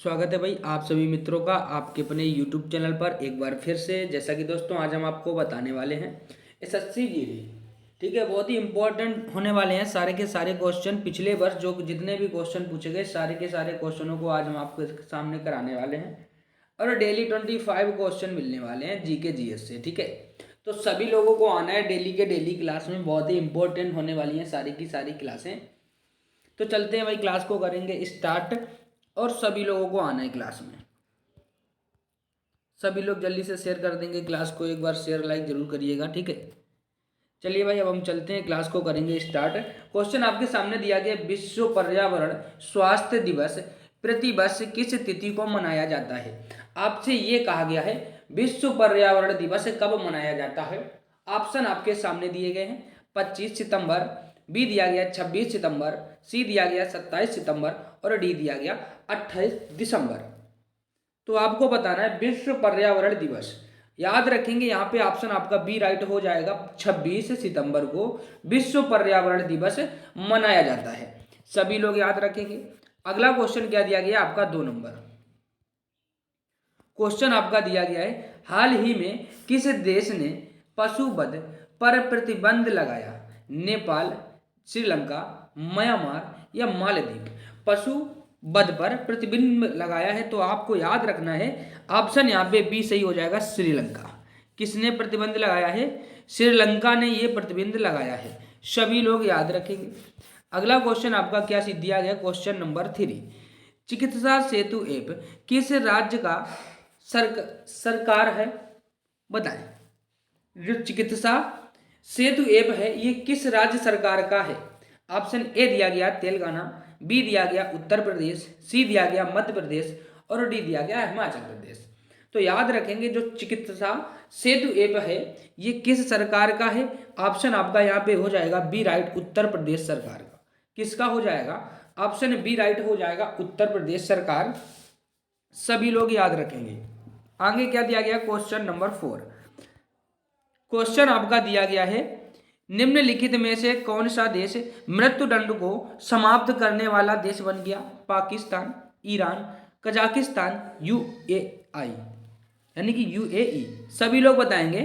स्वागत है भाई आप सभी मित्रों का आपके अपने YouTube चैनल पर एक बार फिर से। जैसा कि दोस्तों आज हम आपको बताने वाले हैं एसएससी जीडी। ठीक है, बहुत ही इंपॉर्टेंट होने वाले हैं सारे के सारे क्वेश्चन। पिछले वर्ष जो जितने भी क्वेश्चन पूछे गए सारे के सारे क्वेश्चनों को आज हम आपके सामने कराने वाले हैं और डेली 25 क्वेश्चन मिलने वाले हैं जीके जीएस से। ठीक है, तो सभी लोगों को आना है डेली के डेली क्लास में, बहुत ही इंपॉर्टेंट होने वाली हैं सारी की सारी क्लासें। तो चलते हैं भाई, क्लास को करेंगे स्टार्ट और सभी लोगों को आना है क्लास में। सभी लोग जल्दी से शेयर कर देंगे क्लास को, एक बार शेयर लाइक जरूर करिएगा। ठीक है, चलिए भाई अब हम चलते हैं, क्लास को करेंगे स्टार्ट। क्वेश्चन आपके सामने दिया गया, विश्व पर्यावरण स्वास्थ्य दिवस प्रतिवर्ष किस तिथि को मनाया जाता है। आपसे ये कहा गया है विश्व पर्यावरण दिवस कब मनाया जाता है। ऑप्शन आपके सामने दिए गए हैं, 25 सितंबर, बी दिया गया 26 सितंबर, सी दिया गया 27 सितंबर और डी दिया गया 28 दिसंबर। तो आपको बताना है विश्व पर्यावरण दिवस। याद रखेंगे यहाँ पे ऑप्शन आपका बी राइट हो जाएगा, 26 सितंबर को विश्व पर्यावरण दिवस मनाया जाता है। सभी लोग याद रखेंगे। अगला क्वेश्चन क्या दिया गया आपका 2 नंबर क्वेश्चन आपका दिया गया है, हाल ही में किस देश ने पशुवध पर प्रतिबंध लगाया। नेपाल, श्रीलंका, म्यांमार या मालदीव। पशु वध पर प्रतिबंध लगाया है, तो आपको याद रखना है ऑप्शन यहाँ पे बी सही हो जाएगा, श्रीलंका। किसने प्रतिबंध लगाया है? श्रीलंका ने ये प्रतिबंध लगाया है। सभी लोग याद रखेंगे। अगला क्वेश्चन आपका क्या दिया गया, क्वेश्चन नंबर 3, चिकित्सा सेतु ऐप किस राज्य का सरकार है, बताएं। जो चिकित्सा सेतु ऐप है ये किस राज्य सरकार का है। ऑप्शन ए दिया गया तेलंगाना, बी दिया गया उत्तर प्रदेश, सी दिया गया मध्य प्रदेश और डी दिया गया हिमाचल प्रदेश। तो याद रखेंगे जो चिकित्सा सेतु ऐप है ये किस सरकार का है। ऑप्शन आपका यहाँ पे हो जाएगा बी राइट, उत्तर प्रदेश सरकार का। किसका हो जाएगा? ऑप्शन बी राइट हो जाएगा, उत्तर प्रदेश सरकार। सभी लोग याद रखेंगे। आगे क्या दिया गया, क्वेश्चन नंबर 4। क्वेश्चन आपका दिया गया है, निम्नलिखित में से कौन सा देश मृत्युदंड को समाप्त करने वाला देश बन गया। पाकिस्तान, ईरान, कजाकिस्तान, यूएई यानी कि यूएई। सभी लोग बताएंगे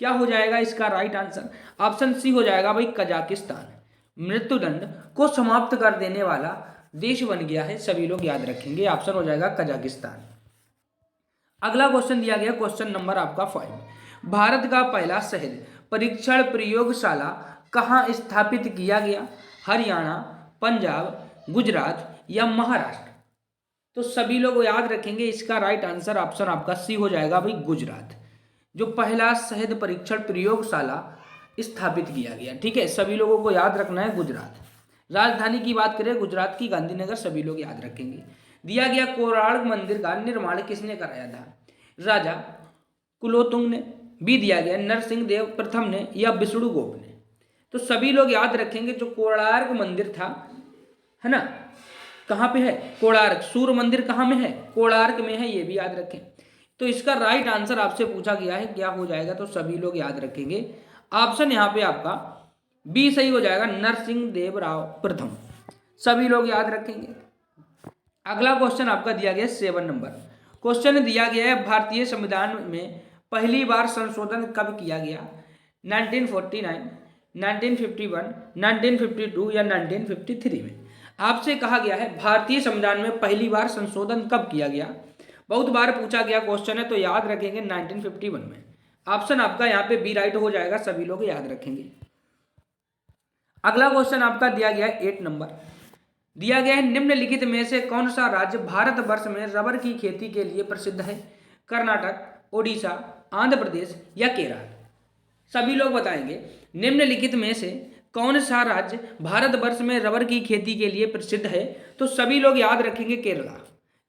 क्या हो जाएगा इसका राइट आंसर। ऑप्शन सी हो जाएगा भाई, कजाकिस्तान मृत्युदंड को समाप्त कर देने वाला देश बन गया है। सभी लोग याद रखेंगे, ऑप्शन हो जाएगा कजाकिस्तान। अगला क्वेश्चन दिया गया, क्वेश्चन नंबर आपका 5, भारत का पहला शहद परीक्षण प्रयोगशाला कहाँ स्थापित किया गया। हरियाणा, पंजाब, गुजरात या महाराष्ट्र। तो सभी लोग याद रखेंगे इसका राइट आंसर ऑप्शन आपका सी हो जाएगा भाई, गुजरात। जो पहला शहद परीक्षण प्रयोगशाला स्थापित किया गया। ठीक है, सभी लोगों को याद रखना है गुजरात। राजधानी की बात करें गुजरात की गांधीनगर, सभी लोग याद रखेंगे। दिया गया कोणार्क मंदिर का निर्माण किसने कराया था। राजा कुलोतुंग ने, बी दिया गया नरसिंह देव प्रथम ने या विष्णुगुप्त ने। तो सभी लोग याद रखेंगे जो कोणार्क मंदिर था, है ना, कहाँ पे है? कोणार्क। सूर्य मंदिर कहाँ में है? कोणार्क में है, ये भी याद रखें। तो इसका राइट आंसर आपसे पूछा गया है, क्या हो जाएगा? तो सभी लोग याद रखेंगे ऑप्शन यहाँ पे आपका बी सही हो जाएगा, नरसिंह देव राव प्रथम। सभी लोग याद रखेंगे। अगला क्वेश्चन आपका दिया गया 7 नंबर क्वेश्चन दिया गया है, भारतीय संविधान में पहली बार संशोधन कब किया गया। 1949, 1951, 1952 या 1953 में। आपसे कहा गया है भारतीय संविधान में पहली बार संशोधन कब किया गया। बहुत बार पूछा गया क्वेश्चन है, तो याद रखेंगे 1951 में। ऑप्शन आपका यहाँ पे बी राइट हो जाएगा, सभी लोग याद रखेंगे। अगला क्वेश्चन आपका दिया गया है 8 नंबर, दिया गया है निम्नलिखित में से कौन सा राज्य भारतवर्ष में रबर की खेती के लिए प्रसिद्ध है। कर्नाटक, ओडिशा, आंध्र प्रदेश या केरल। सभी लोग बताएंगे निम्नलिखित में से कौन सा राज्य भारतवर्ष में रबर की खेती के लिए प्रसिद्ध है। तो सभी लोग याद रखेंगे केरला।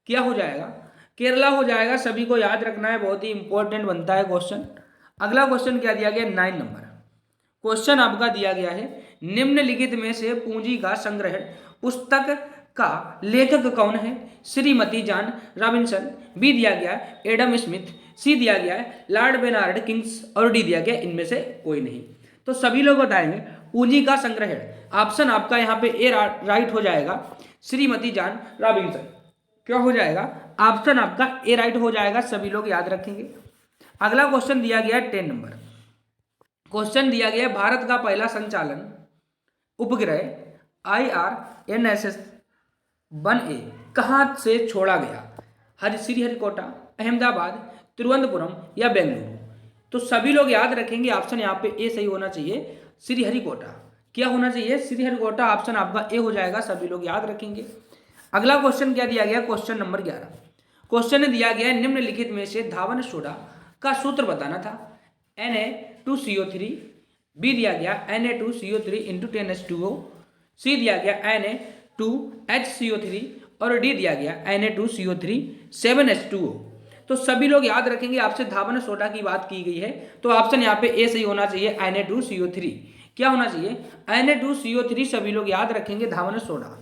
क्या हो जाएगा? केरला हो जाएगा। सभी को याद रखना है, बहुत ही इंपॉर्टेंट बनता है क्वेश्चन। अगला क्वेश्चन क्या दिया गया 9 नंबर क्वेश्चन आपका दिया गया है, निम्नलिखित में से पूंजी का संग्रहण पुस्तक का लेखक कौन है। श्रीमती जॉन रॉबिन्सन, बी दिया गया एडम स्मिथ, सी दिया गया है लॉर्ड बेनार्ड किंग्स और डी दिया गया इनमें से कोई नहीं। तो सभी लोग बताएंगे पूंजी का संग्रहण। ऑप्शन आपका यहाँ पे ए राइट हो जाएगा, श्रीमती जॉन रॉबिन्सन। क्या हो जाएगा, ऑप्शन आपका ए राइट हो जाएगा, सभी लोग याद रखेंगे। अगला क्वेश्चन दिया गया है 10 नंबर। क्वेश्चन दिया गया है भारत का पहला संचालन उपग्रह IRNSS 1A कहाँ से छोड़ा गया, श्रीहरिकोटा, अहमदाबाद, तिरुवनंतपुरम या बेंगलुरु। तो सभी लोग याद रखेंगे, ऑप्शन यहाँ पे ए सही होना चाहिए, श्रीहरिकोटा। क्या होना चाहिए, श्रीहरिकोटा, ऑप्शन आपका ए हो जाएगा, सभी लोग याद रखेंगे। अगला क्वेश्चन क्या दिया गया, क्वेश्चन नंबर 11। क्वेश्चन ने दिया गया निम्नलिखित में से धावन सोडा का सूत्र बताना था। Na2CO3, बी दिया गया Na2CO3 × 10H2O, सी दिया गया Na2HCO3 और डी दिया गया Na2CO3 7H2O। तो सभी लोग याद रखेंगे, आपसे धावन सोडा की बात की गई है, तो ऑप्शन यहाँ पे ए सही होना चाहिए, Na2CO3। क्या होना चाहिए, Na2CO3, सभी लोग याद रखेंगे, धावन सोडा।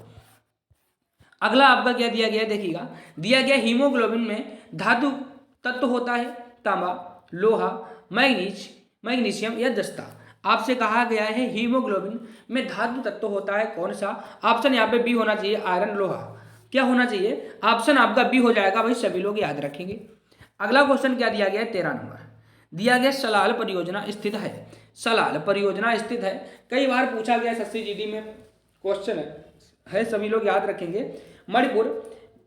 अगला आपका क्या दिया गया देखिएगा, दिया गया हीमोग्लोबिन में धातु तत्व होता है तांबा, लोहा, मैग्नीशियम या जस्ता। आपसे कहा गया है हीमोग्लोबिन में धातु तत्व होता है कौन सा, ऑप्शन यहाँ पे बी होना चाहिए, आयरन, लोहा। क्या होना चाहिए, ऑप्शन आपका बी हो जाएगा भाई, सभी लोग याद रखेंगे। अगला क्वेश्चन क्या दिया गया है 13 नंबर, दिया गया सलाल परियोजना स्थित है। सलाल परियोजना स्थित है, कई बार पूछा गया SSC में क्वेश्चन है, सभी लोग याद रखेंगे। मणिपुर,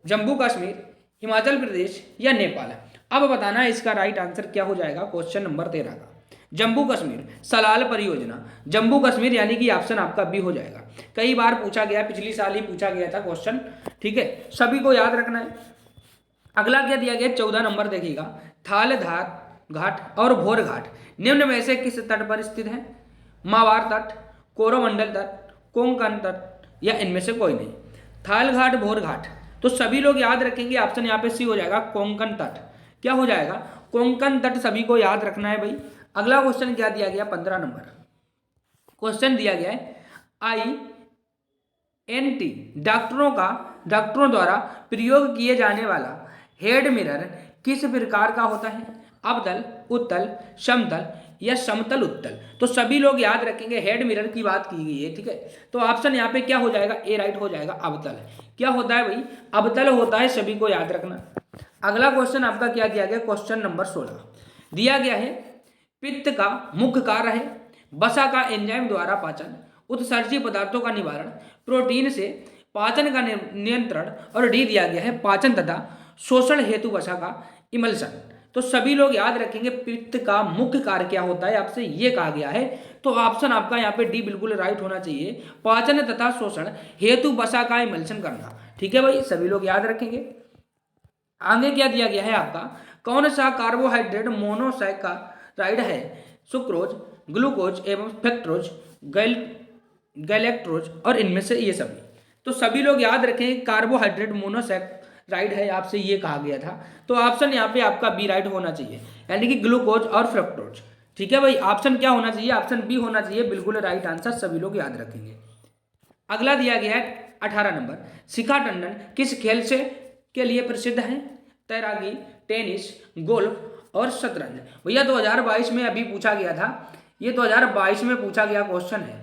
जम्मू कश्मीर, हिमाचल प्रदेश या नेपाल। अब बताना है इसका राइट आंसर क्या हो जाएगा, क्वेश्चन नंबर 13 का जम्मू कश्मीर सलाल परियोजना, जम्मू कश्मीर, यानी कि ऑप्शन आपका बी हो जाएगा। कई बार पूछा गया, पिछली साल ही पूछा गया था क्वेश्चन, ठीक है, सभी को याद रखना है। अगला क्या दिया गया 14 नंबर देखिएगा, थाल घाट और भोर घाट निम्न में से किस तट पर स्थित है, मावार तट, कोरोमंडल तट, कोंकण तट या इनमें से कोई नहीं। थाल घाट, भोर घाट, तो सभी लोग याद रखेंगे, ऑप्शन यहाँ पे सी हो जाएगा, कोंकण तट। क्या हो जाएगा, कोंकण तट, सभी को याद रखना है भाई। अगला क्वेश्चन क्या दिया गया 15 नंबर, क्वेश्चन दिया गया है INT डॉक्टरों द्वारा प्रयोग किए जाने वाला हेड मिरर किस प्रकार का होता है, अवतल, उत्तल, समतल या समतल उत्तल। तो सभी लोग याद रखेंगे, हेड मिरर की बात की गई है, ठीक है, तो ऑप्शन यहाँ पे क्या हो जाएगा, ए राइट हो जाएगा, अवतल। क्या होता है भाई, अवतल होता है, सभी को याद रखना। अगला क्वेश्चन आपका क्या दिया गया, क्वेश्चन नंबर 16 दिया गया है पित्त का मुख्य कार्य है वसा का एंजाइम द्वारा पाचन, उत्सर्जी पदार्थों का निवारण, प्रोटीन से पाचन का नियंत्रण और डी दिया गया है पाचन तथा शोषण हेतु वसा का इमल्सन। तो सभी लोग याद रखेंगे, पित्त का मुख्य कार्य क्या होता है, आपसे ये कहा गया है, तो ऑप्शन आपका यहाँ पे डी बिल्कुल राइट होना चाहिए, पाचन तथा शोषण हेतु वसा का इमल्सन करना। ठीक है भाई, सभी लोग याद रखेंगे। आगे क्या दिया गया है आपका, कौन सा कार्बोहाइड्रेट मोनोसैकेराइड है, सुक्रोज, ग्लूकोज एवं फ्रक्टोज, गैलेक्टोज और इनमें से ये सभी। तो सभी लोग याद रखें, कार्बोहाइड्रेट मोनोसैकेराइड है, आपसे ये कहा गया था, तो ऑप्शन यहाँ पे आपका बी राइट होना चाहिए, यानी कि ग्लूकोज और फ्रक्टोज। ठीक है भाई, ऑप्शन क्या होना चाहिए, ऑप्शन बी होना चाहिए, बिल्कुल राइट आंसर, सभी लोग याद रखेंगे। अगला दिया गया है 18 नंबर, शिखा टंडन किस खेल से के लिए प्रसिद्ध है, तैराकी, टेनिस, गोल्फ और शतरंज। भैया 2022 में अभी पूछा गया था, ये 2022 में पूछा गया क्वेश्चन है,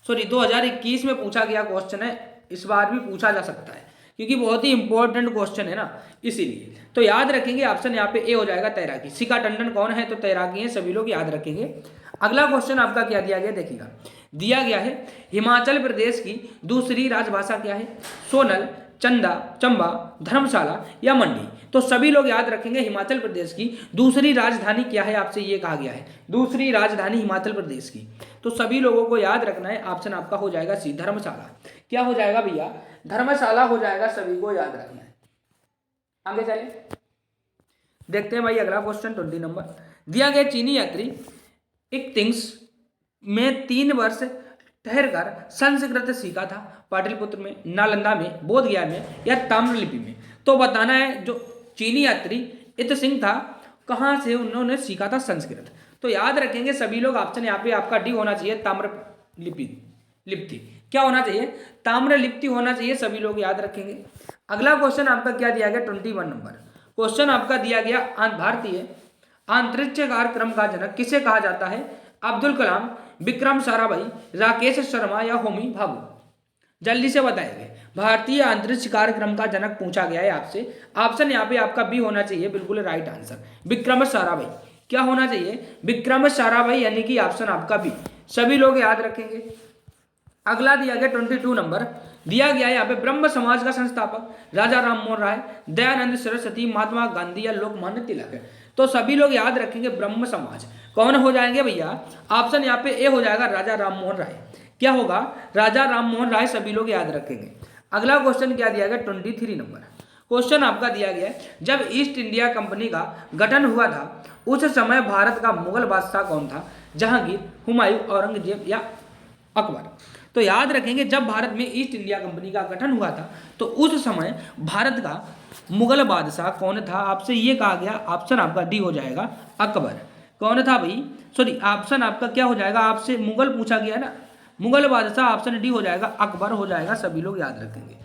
सॉरी 2021 में पूछा गया क्वेश्चन है, इस बार भी पूछा जा सकता है क्योंकि बहुत ही इंपॉर्टेंट क्वेश्चन है ना, इसीलिए तो याद रखेंगे, ऑप्शन यहाँ पे ए हो जाएगा, तैराकी। शिखा टंडन कौन है, तो तैराकी है, सभी लोग याद रखेंगे। अगला क्वेश्चन आपका क्या दिया गया देखिएगा, दिया गया है हिमाचल प्रदेश की दूसरी राजभाषा क्या है, सोनल, चंबा, धर्मशाला या मंडी। तो सभी लोग याद रखेंगे, हिमाचल प्रदेश की दूसरी राजधानी क्या है, आपसे ये कहा गया है, दूसरी राजधानी हिमाचल प्रदेश की। तो सभी लोगों को याद रखना है, ऑप्शन आपका हो जाएगा सी, धर्मशाला। क्या हो जाएगा भैया, धर्मशाला हो जाएगा, सभी को याद रखना है। आगे चले देखते हैं भाई, अगला क्वेश्चन 20 नंबर, दिया गया चीनी यात्री इक्तिंग्स में 3 वर्ष ठहरकर संस्कृत सीखा था, पाटलिपुत्र में, नालंदा में, बोध गया में या ताम्रलिपि में। तो बताना है, जो चीनी यात्री इत सिंह था, कहाँ से उन्होंने सीखा था संस्कृत। तो याद रखेंगे सभी लोग, ऑप्शन यहाँ पे आपका डी होना चाहिए, लिप्ति। क्या होना चाहिए, ताम्रलिप्ति होना चाहिए, सभी लोग याद रखेंगे। अगला क्वेश्चन आपका क्या दिया गया 21 नंबर, क्वेश्चन आपका दिया गया भारतीय अंतरिक्ष कार्यक्रम का जनक किसे कहा जाता है, अब्दुल कलाम, विक्रम साराभाई, राकेश शर्मा या होमी भाभू। जल्दी से बताएंगे, भारतीय अंतरिक्ष कार्यक्रम का जनक पूछा गया है आपसे। ऑप्शन यहाँ पे आपका बी होना चाहिए, बिल्कुल राइट आंसर, विक्रम साराभाई। क्या होना चाहिए? विक्रम साराभाई, यानी कि ऑप्शन आपका बी। सभी लोग याद रखेंगे। अगला दिया गया 22 नंबर दिया गया है यहाँ पे, ब्रह्म समाज का संस्थापक राजा राममोहन राय, दयानंद सरस्वती, महात्मा गांधी या लोकमान्य तिलक है। तो सभी लोग याद रखेंगे ब्रह्म समाज। कौन हो जाएंगे भैया? ऑप्शन यहाँ पे ए हो जाएगा, राजा राममोहन राय। क्या होगा? राजा राममोहन राय, सभी लोग याद रखेंगे। अगला क्वेश्चन क्या दिया गया? 23 नंबर क्वेश्चन आपका दिया गया है, जब ईस्ट इंडिया कंपनी का गठन हुआ था उस समय भारत का मुगल बादशाह कौन था? जहांगीर, हुमायूं, औरंगजेब या अकबर। तो याद रखेंगे, जब भारत में ईस्ट इंडिया कंपनी का गठन हुआ था तो उस समय भारत का मुगल बादशाह कौन था? आपसे ये कहा गया, ऑप्शन आपका डी हो जाएगा, अकबर। कौन था भाई? सॉरी, ऑप्शन आपका क्या हो जाएगा? आपसे मुगल पूछा गया ना, मुगल बादशाह, ऑप्शन डी हो जाएगा, अकबर हो जाएगा। सभी लोग याद रखेंगे।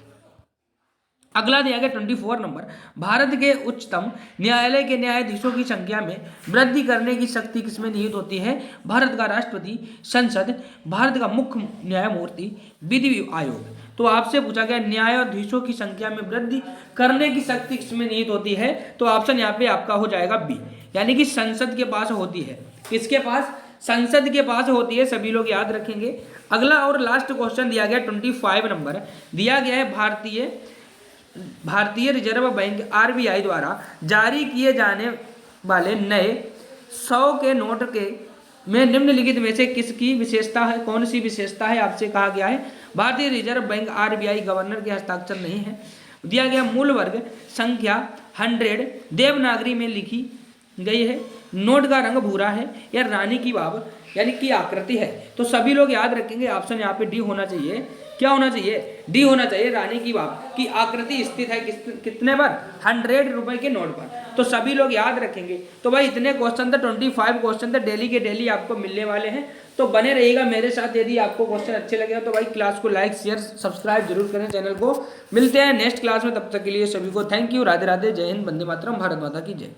अगला दिया गया 24 नंबर, भारत के उच्चतम न्यायालय के न्यायाधीशों की संख्या में वृद्धि करने की शक्ति किसमें निहित होती है? भारत का राष्ट्रपति, संसद, भारत का मुख्य न्यायमूर्ति, विधि आयोग। तो आपसे पूछा गया न्यायाधीशों की संख्या में वृद्धि करने की शक्ति किसमें निहित होती है? तो ऑप्शन यहाँ पे आपका हो जाएगा बी, यानी कि संसद के पास होती है। किसके पास? संसद के पास होती है। सभी लोग याद रखेंगे। अगला और लास्ट क्वेश्चन दिया गया 25 नंबर दिया गया है, भारतीय रिजर्व बैंक आरबीआई द्वारा जारी किए जाने वाले नए 100 के नोट के में निम्नलिखित में से किसकी विशेषता है? कौन सी विशेषता है? आपसे कहा गया है भारतीय रिजर्व बैंक आरबीआई गवर्नर के हस्ताक्षर नहीं है। दिया गया मूल वर्ग संख्या 100 देवनागरी में लिखी गई है, नोट का रंग भूरा है या रानी की वाव यानी कि आकृति है। तो सभी लोग याद रखेंगे, ऑप्शन यहाँ पे डी होना चाहिए। क्या होना चाहिए? डी होना चाहिए, रानी की वाव की आकृति स्थित है कितने पर? 100 रुपए के नोट पर। तो सभी लोग याद रखेंगे। तो भाई इतने क्वेश्चन थे, 25 क्वेश्चन थे, डेली के डेली आपको मिलने वाले हैं। तो बने रहिएगा मेरे साथ। यदि आपको क्वेश्चन अच्छे लगे तो भाई क्लास को लाइक, शेयर, सब्सक्राइब जरूर करें चैनल को। मिलते हैं नेक्स्ट क्लास में, तब तक के लिए सभी को थैंक यू। राधे राधे, जय हिंद, वंदे मातरम, भारत माता की जय।